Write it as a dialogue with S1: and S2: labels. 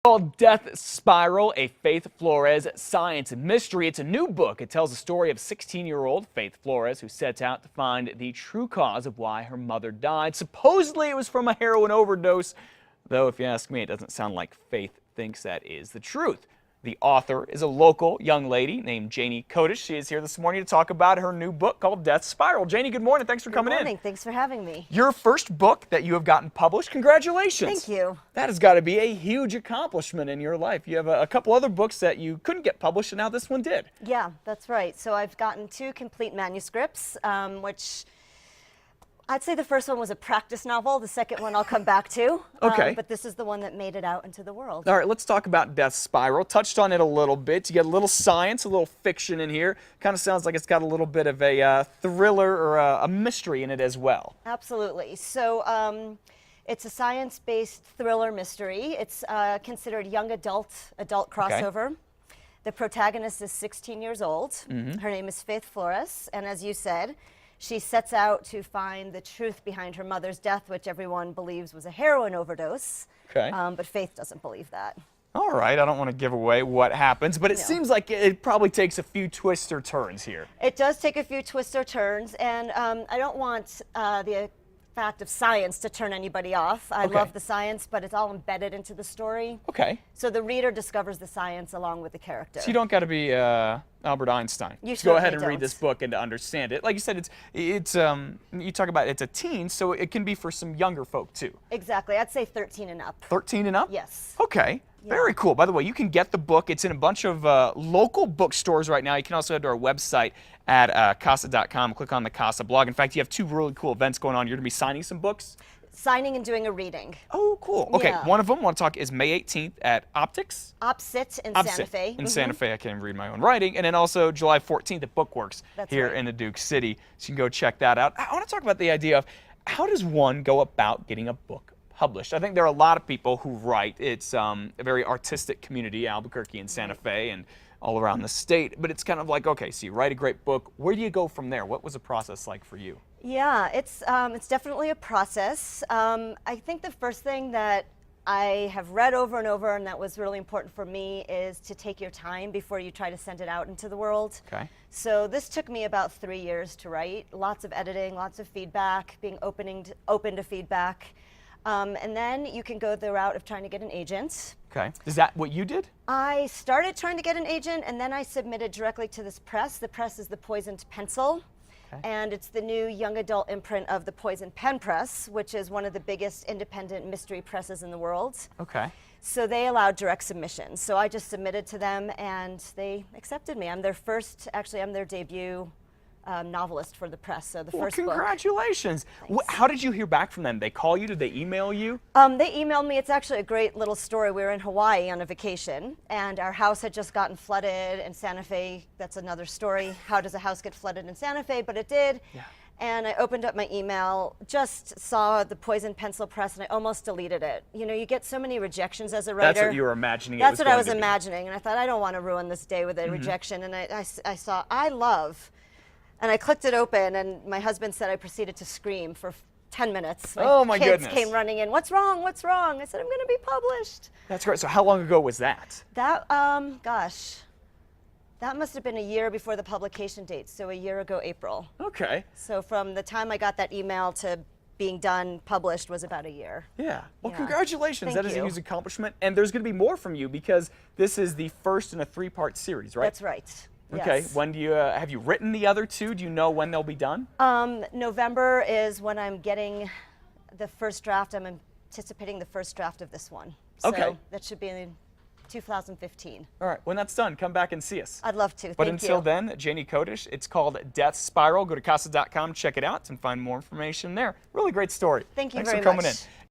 S1: Called Death Spiral, a Faith Flores science mystery. It's a new book. It tells the story of 16-year-old Faith Flores who sets out to find the true cause of why her mother died. Supposedly it was from a heroin overdose, though if you ask me, it doesn't sound like Faith thinks that is the truth. The author is a local young lady named Janie Kodish. She is here this morning to talk about her new book called Death Spiral. Janie, good morning. Thanks for coming in.
S2: Good morning. Thanks for having me.
S1: Your first book that you have gotten published. Congratulations.
S2: Thank you.
S1: That has got to be a huge accomplishment in your life. You have a couple other books that you couldn't get published, and now this one did.
S2: Yeah, that's right. So I've gotten 2 complete manuscripts, which I'd say the first one was a practice novel. The second one I'll come back to.
S1: Okay.
S2: But this is the one that made it out into the world.
S1: All right, let's talk about Death Spiral. Touched on it a little bit. You get a little science, a little fiction in here. Kind of sounds like it's got a little bit of a thriller or a mystery in it as well.
S2: Absolutely. So it's a science-based thriller mystery. It's considered young adult crossover. Okay. The protagonist is 16 years old. Mm-hmm. Her name is Faith Flores, and as you said, she sets out to find the truth behind her mother's death, which everyone believes was a heroin overdose.
S1: Okay.
S2: But Faith doesn't believe that.
S1: All right, I don't want to give away what happens, but it seems like it probably takes a few twists or turns here.
S2: It does take a few twists or turns, and I don't want the fact of science to turn anybody off. I love the science, but it's all embedded into the story.
S1: Okay.
S2: So the reader discovers the science along with the character.
S1: So you don't got to be Albert Einstein.
S2: You
S1: go ahead and read this book and to understand it. Like you said, it's you talk about it's a teen, so it can be for some younger folk too.
S2: Exactly. I'd say 13 and up. 13
S1: and up?
S2: Yes.
S1: Okay. Yeah. Very cool. By the way, you can get the book. It's in a bunch of local bookstores right now. You can also head to our website at casa.com. Click on the Casa blog. In fact, you have 2 really cool events going on. You're going to be signing some books?
S2: Signing and doing a reading.
S1: Oh, cool. Okay, one of them I want to talk is May 18th at Optics.
S2: OpSit in Santa Fe.
S1: In Santa Fe. I can't even read my own writing. And then also July 14th at Bookworks here in the Duke City. So you can go check that out. I want to talk about the idea of how does one go about getting a book published? I think there are a lot of people who write. It's a very artistic community, Albuquerque and Santa Fe and all around the state. But it's kind of like, okay, so you write a great book. Where do you go from there? What was the process like for you?
S2: Yeah, it's definitely a process. I think the first thing that I have read over and over and that was really important for me is to take your time before you try to send it out into the world.
S1: Okay.
S2: So this took me about 3 years to write. Lots of editing, lots of feedback, being open to feedback. And then you can go the route of trying to get an agent.
S1: Okay. Is that what you did?
S2: I started trying to get an agent, and then I submitted directly to this press. The press is the Poisoned Pencil. Okay. And it's the new young adult imprint of the Poison Pen Press, which is one of the biggest independent mystery presses in the world.
S1: Okay.
S2: So they allowed direct submissions. So I just submitted to them, and they accepted me. I'm their debut novelist for the press, so the first book.
S1: Congratulations. How did you hear back from them? They call you? Did they email you?
S2: They emailed me. It's actually a great little story. We were in Hawaii on a vacation, and our house had just gotten flooded in Santa Fe. That's another story. How does a house get flooded in Santa Fe? But it did. Yeah. And I opened up my email, just saw the Poison Pencil Press, and I almost deleted it. You know, you get so many rejections as a writer.
S1: That's what you were imagining.
S2: That's what I was imagining, and I thought, I don't want to ruin this day with a rejection. And I saw, I love. And I clicked it open, and my husband said I proceeded to scream for 10 minutes.
S1: My
S2: kids
S1: goodness.
S2: came running in. What's wrong? What's wrong? I said, I'm going to be published.
S1: That's great. So how long ago was that?
S2: That, gosh, that must have been a year before the publication date, so a year ago, April.
S1: Okay.
S2: So from the time I got that email to being done, published, was about a year.
S1: Yeah. Well, congratulations.
S2: Thank
S1: That is
S2: you.
S1: a huge accomplishment. And there's going to be more from you because this is the first in a 3-part series, right?
S2: That's right.
S1: Okay,
S2: yes.
S1: When do you, have you written the other 2? Do you know when they'll be done?
S2: November is when I'm getting the first draft. I'm anticipating the first draft of this one. So that should be in 2015.
S1: All right, when that's done, come back and see us.
S2: I'd love to,
S1: But until then, Janie Kodish, it's called Death Spiral. Go to casa.com, check it out, and find more information there. Really great story.
S2: Thank you
S1: Thanks
S2: very
S1: for coming
S2: much.
S1: in.